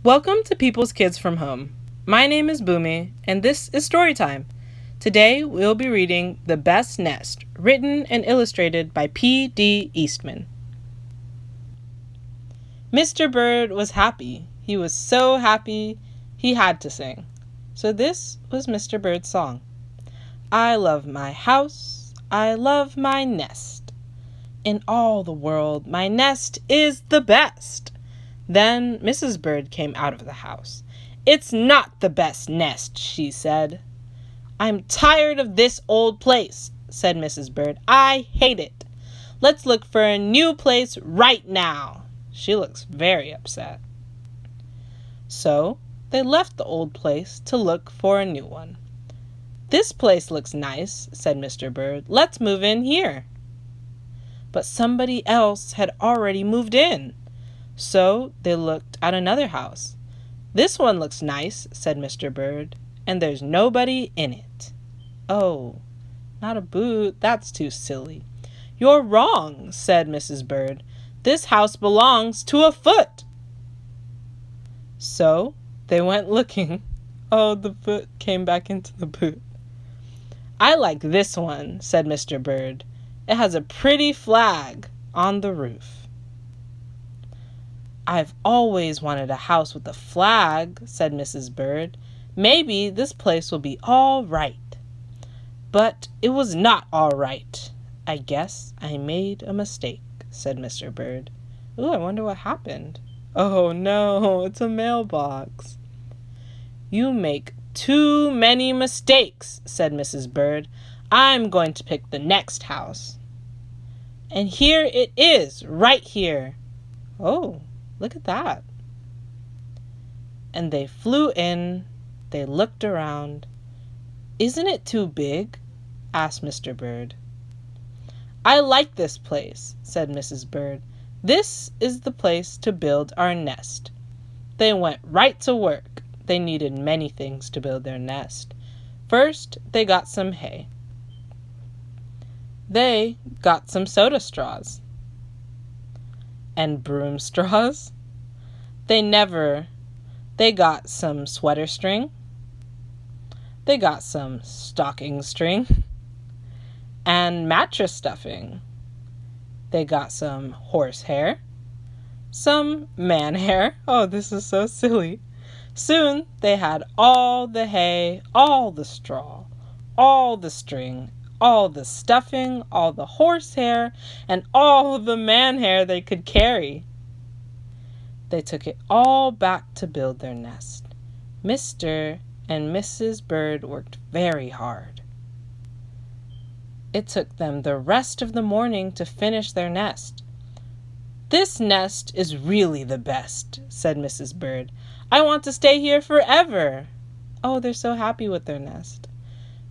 Welcome to People's Kids from Home. My name is Boomy, and this is Storytime. Today we'll be reading The Best Nest, written and illustrated by P.D. Eastman. Mr. Bird was happy. He was so happy he had to sing. So this was Mr. Bird's song. I love my house, I love my nest. In all the world, my nest is the best. Then Mrs. Bird came out of the house. It's not the best nest, she said. I'm tired of this old place, said Mrs. Bird. I hate it. Let's look for a new place right now. She looks very upset. So they left the old place to look for a new one. This place looks nice, said Mr. Bird. Let's move in here. But somebody else had already moved in. So they looked at another house. This one looks nice, said Mr. Bird, and there's nobody in it. Oh, not a boot, that's too silly. You're wrong, said Mrs. Bird. This house belongs to a foot. So they went looking. Oh, the foot came back into the boot. I like this one, said Mr. Bird. It has a pretty flag on the roof. I've always wanted a house with a flag, said Mrs. Bird. Maybe this place will be all right. But it was not all right. I guess I made a mistake, said Mr. Bird. Ooh, I wonder what happened. Oh no, it's a mailbox. You make too many mistakes, said Mrs. Bird. I'm going to pick the next house. And here it is, right here. Oh, look at that. And they flew in. They looked around. Isn't it too big? Asked Mr. Bird. I like this place, said Mrs. Bird. This is the place to build our nest. They went right to work. They needed many things to build their nest. First, they got some hay. They got some soda straws. And broom straws. They got some sweater string. They got some stocking string. And mattress stuffing. They got some horse hair. Some man hair. Oh, this is so silly. Soon they had all the hay, all the straw, all the string, all the stuffing, all the horsehair, and all the man hair they could carry. They took it all back to build their nest. Mr. and Mrs. Bird worked very hard. It took them the rest of the morning to finish their nest. This nest is really the best, said Mrs. Bird. I want to stay here forever. Oh, they're so happy with their nest.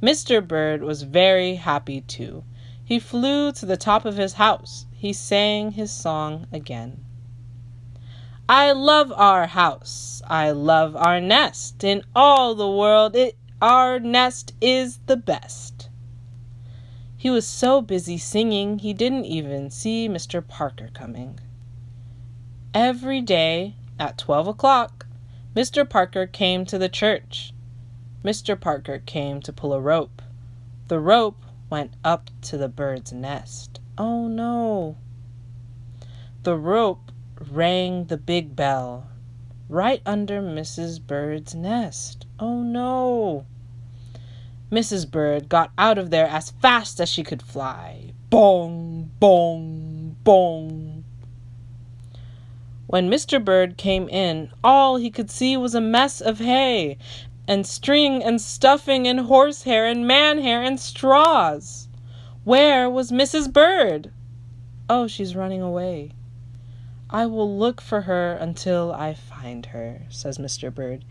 Mr. Bird was very happy too. He flew to the top of his house. He sang his song again. I love our house. I love our nest. In all the world, our nest is the best. He was so busy singing, he didn't even see Mr. Parker coming. Every day at 12 o'clock, Mr. Parker came to the church. Mr. Parker came to pull a rope. The rope went up to the bird's nest. Oh no! The rope rang the big bell right under Mrs. Bird's nest. Oh no! Mrs. Bird got out of there as fast as she could fly. Bong, bong, bong. When Mr. Bird came in, all he could see was a mess of hay and string and stuffing and horsehair and man hair and straws. Where was Mrs. Bird? Oh, she's running away. I will look for her until I find her, says Mr. Bird.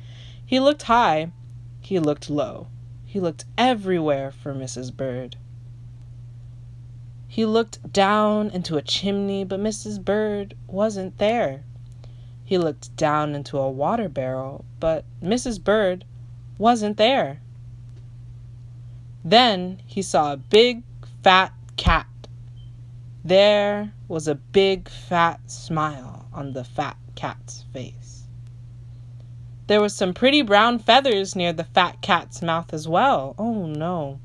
He looked high. He looked low. He looked everywhere for Mrs. Bird. He looked down into a chimney, but Mrs. Bird wasn't there. He looked down into a water barrel, but Mrs. Bird wasn't there. Then he saw a big, fat cat. There was a big, fat smile on the fat cat's face. There was some pretty brown feathers near the fat cat's mouth as well. Oh, no.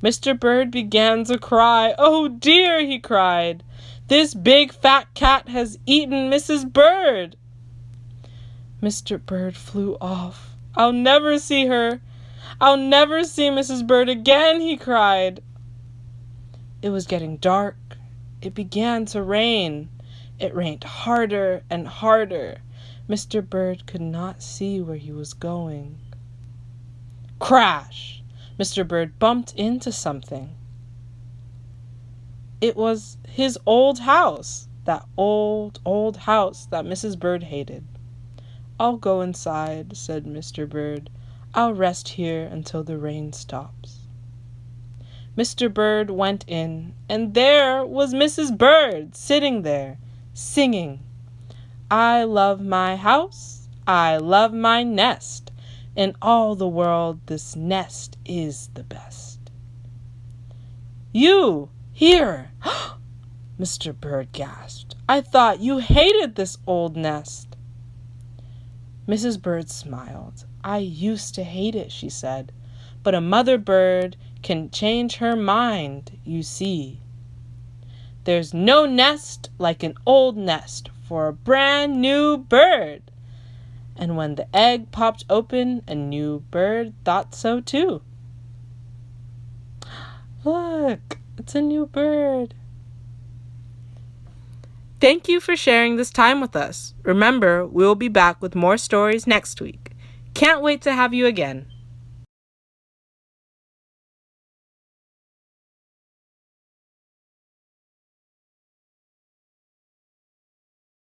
Mr. Bird began to cry. "Oh, dear," he cried. "This big fat cat has eaten Mrs. Bird." Mr. Bird flew off. "I'll never see her. I'll never see Mrs. Bird again," he cried. It was getting dark. It began to rain. It rained harder and harder. Mr. Bird could not see where he was going. Crash! Mr. Bird bumped into something. It was his old house, that old house that Mrs. Bird hated. "I'll go inside," said Mr. Bird. "I'll rest here until the rain stops." Mr. Bird went in, and there was Mrs. Bird sitting there, singing, "I love my house, I love my nest. In all the world this nest is the best." "You, here!" Mr. Bird gasped. "I thought you hated this old nest." Mrs. Bird smiled. "I used to hate it," she said, "but a mother bird can change her mind, you see. There's no nest like an old nest for a brand new bird." And when the egg popped open, a new bird thought so too. Look, it's a new bird. Thank you for sharing this time with us. Remember, we'll be back with more stories next week. Can't wait to have you again.